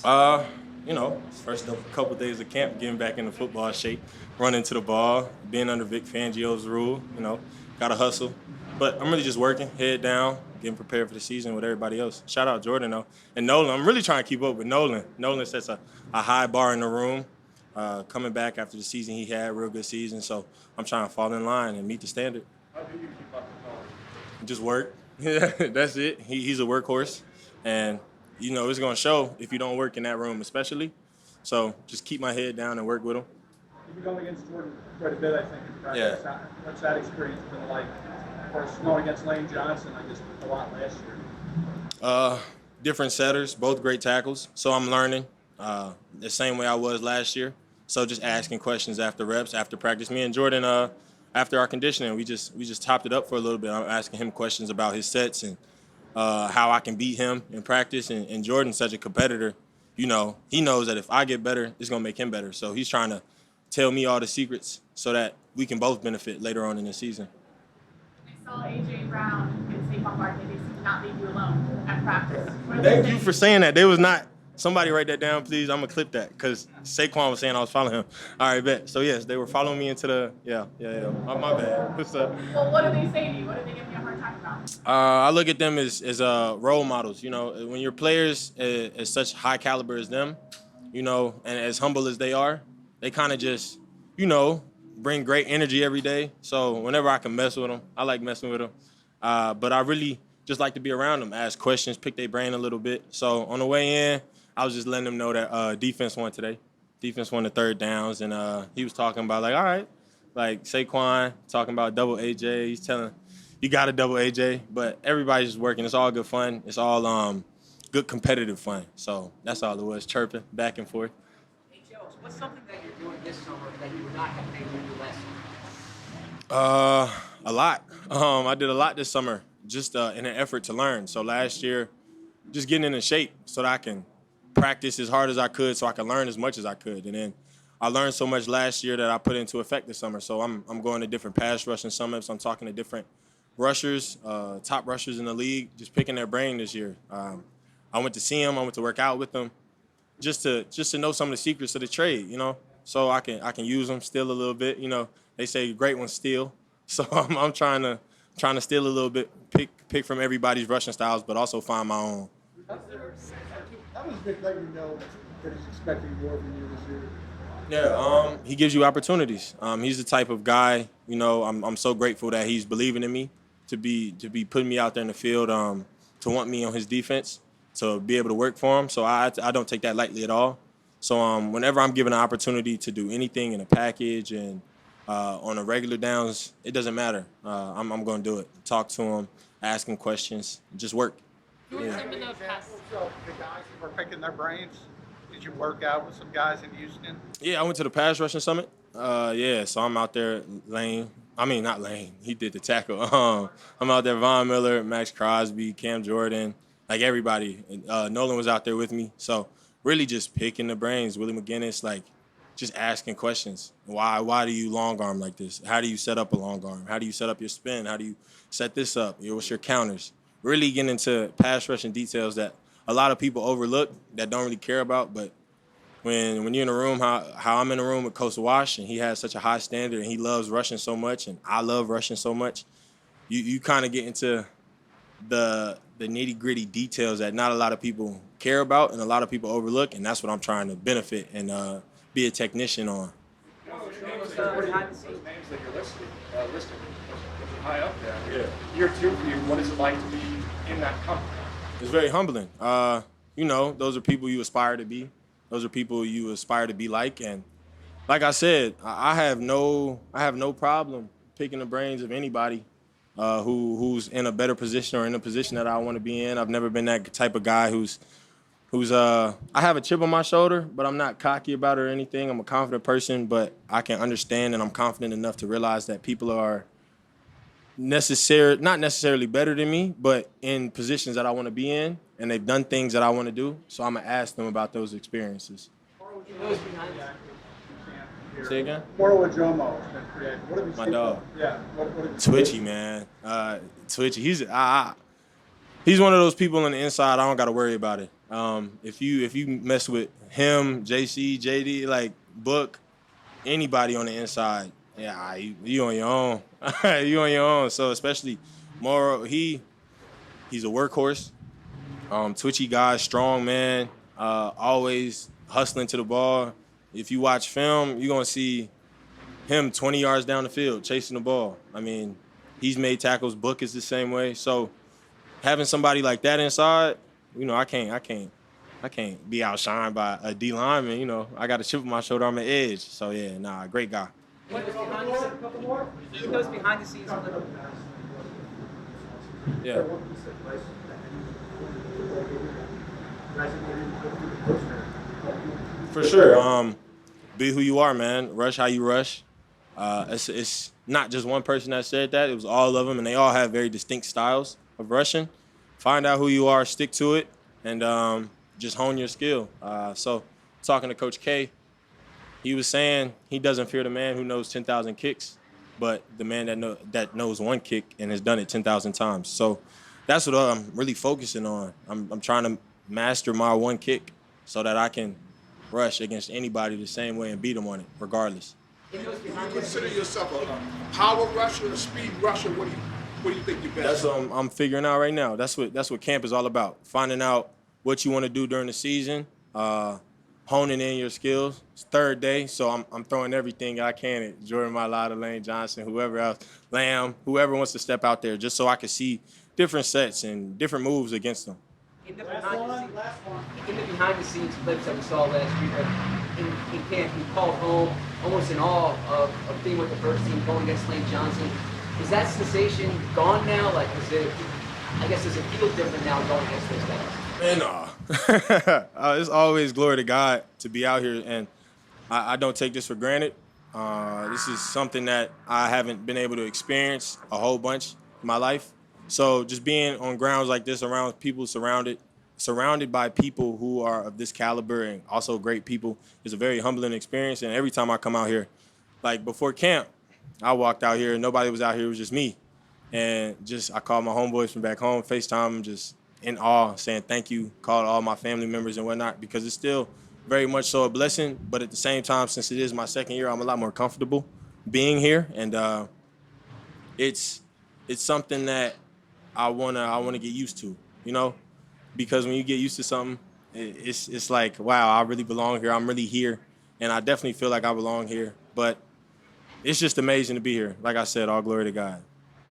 Uh, first couple days of camp, getting back into football shape, running to the ball, being under Vic Fangio's rule, got to hustle. But I'm really just working, head down, getting prepared for the season with everybody else. Shout out Jordan, though. And Nolan, I'm really trying to keep up with Nolan. Nolan sets a high bar in the room, coming back after the season he had, real good season. So I'm trying to fall in line and meet the standard. How do you keep up with Nolan? Just work. That's it. He's a workhorse. And it's going to show if you don't work in that room, especially. So just keep my head down and work with him. You've gone against Jordan quite a bit, I think, in practice. Yeah. What's that experience been like? Of course, going against Lane Johnson, I guess, a lot last year. Different setters, both great tackles. So I'm learning the same way I was last year. So just asking questions after reps, after practice. Me and Jordan, after our conditioning, we just topped it up for a little bit. I'm asking him questions about his sets and how I can beat him in practice. And Jordan's such a competitor. He knows that if I get better, it's going to make him better. So he's trying to tell me all the secrets so that we can both benefit later on in the season. I saw A.J. Brown and Saquon Barkley. They seem to not leave you alone at practice. Thank you for saying that. They was not. Somebody write that down, please. I'm going to clip that because Saquon was saying I was following him. All right, bet. So, yes, they were following me into the – yeah. My bad. What's up? Well, what do they say to you? What do they give you a hard time about? I look at them as role models. When your players as such high caliber as them, and as humble as they are, they kind of just, bring great energy every day. So whenever I can mess with them, I like messing with them. But I really just like to be around them, ask questions, pick their brain a little bit. So on the way in, I was just letting them know that defense won today. Defense won the third downs, and he was talking about, all right, Saquon talking about double AJ. He's telling you got to double AJ, but everybody's just working. It's all good fun. It's all good competitive fun. So that's all it was, chirping back and forth. Hey, Joe, what's something that you're doing this summer that you would not have been able to do last summer? A lot. I did a lot this summer just in an effort to learn. So last year, just getting into shape so that I can practice as hard as I could so I can learn as much as I could. And then I learned so much last year that I put into effect this summer. So I'm going to different pass rushing summits. I'm talking to different rushers, top rushers in the league, just picking their brain this year. I went to see them. I went to work out with them just to know some of the secrets of the trade, so I can use them, steal a little bit. They say great ones steal. So I'm trying to steal a little bit, pick from everybody's rushing styles, but also find my own. How does Vic let you know that he's expecting more from you this year? Yeah, he gives you opportunities. He's the type of guy, I'm so grateful that he's believing in me to be putting me out there in the field, to want me on his defense, to be able to work for him. So I don't take that lightly at all. So whenever I'm given an opportunity to do anything in a package and on a regular downs, it doesn't matter. I'm going to do it. Talk to him, ask him questions, just work. So the guys who were picking their brains, did you work out with some guys in Houston? Yeah, I went to the pass rushing summit. So I'm out there, not Lane. He did the tackle. I'm out there, Miller, Max Crosby, Cam Jordan, everybody. Nolan was out there with me. So really just picking the brains. Willie McGinnis, just asking questions. Why do you long arm like this? How do you set up a long arm? How do you set up your spin? How do you set this up? What's your counters? Really getting into pass rushing details that a lot of people overlook, that don't really care about. But when you're in a room, how I'm in a room with Coach Wash, and he has such a high standard, and he loves rushing so much, and I love rushing so much, you kind of get into the nitty-gritty details that not a lot of people care about and a lot of people overlook, and that's what I'm trying to benefit and be a technician on. Names that you're listed High up there. Yeah. Year two for you, what is it like to be in that company? It's very humbling. Those are people you aspire to be. Those are people you aspire to be like. And like I said, I have no problem picking the brains of anybody who's in a better position or in a position that I want to be in. I've never been that type of guy who's I have a chip on my shoulder, but I'm not cocky about it or anything. I'm a confident person, but I can understand and I'm confident enough to realize that people are not necessarily better than me, but in positions that I want to be in, and they've done things that I want to do. So I'm gonna ask them about those experiences. Say again? Portal Jomo has been created. What have you My seen? dog. Yeah. What have you Twitchy, man. Twitchy. He's one of those people on the inside. I don't got to worry about it. If you mess with him, JC, JD, like Book, anybody on the inside, yeah, you on your own. You on your own. So especially Morrow, he's a workhorse, twitchy guy, strong man, always hustling to the ball. If you watch film, you're gonna see him 20 yards down the field chasing the ball. I mean, he's made tackles. Book is the same way. So having somebody like that inside, I can't be outshined by a D lineman. I got a chip on my shoulder. I'm an edge. So yeah, great guy. He goes behind the scenes a little. Yeah. For sure. Be who you are, man. Rush how you rush. It's not just one person that said that. It was all of them, and they all have very distinct styles of rushing. Find out who you are, stick to it, and just hone your skill. So talking to Coach K, he was saying he doesn't fear the man who knows 10,000 kicks, but the man that knows one kick and has done it 10,000 times. So that's what I'm really focusing on. I'm trying to master my one kick so that I can rush against anybody the same way and beat them on it, regardless. Do you consider yourself a power rusher, a speed rusher? What do you think you're best? That's what I'm figuring out right now. That's what camp is all about. Finding out what you want to do during the season, honing in your skills. It's third day, so I'm throwing everything I can at Jordan Mailata, Lane Johnson, whoever else, Lamb, whoever wants to step out there, just so I can see different sets and different moves against them. In the behind-the-scenes clips that we saw last week in camp, you called home almost in awe of being with the first team, going against Lane Johnson. Is that sensation gone now? Like, does it feel different now going against those guys? Man, it's always glory to God to be out here, and I don't take this for granted. This is something that I haven't been able to experience a whole bunch in my life. So just being on grounds like this, around people, surrounded by people who are of this caliber and also great people, is a very humbling experience. And every time I come out here, like before camp, I walked out here and nobody was out here. It was just me. And I called my homeboys from back home, FaceTime, just in awe, saying thank you, called all my family members and whatnot, because it's still very much so a blessing. But at the same time, since it is my second year, I'm a lot more comfortable being here. And it's something that I wanna get used to, because when you get used to something, it's like, wow, I really belong here. I'm really here, and I definitely feel like I belong here. But it's just amazing to be here. Like I said, all glory to God.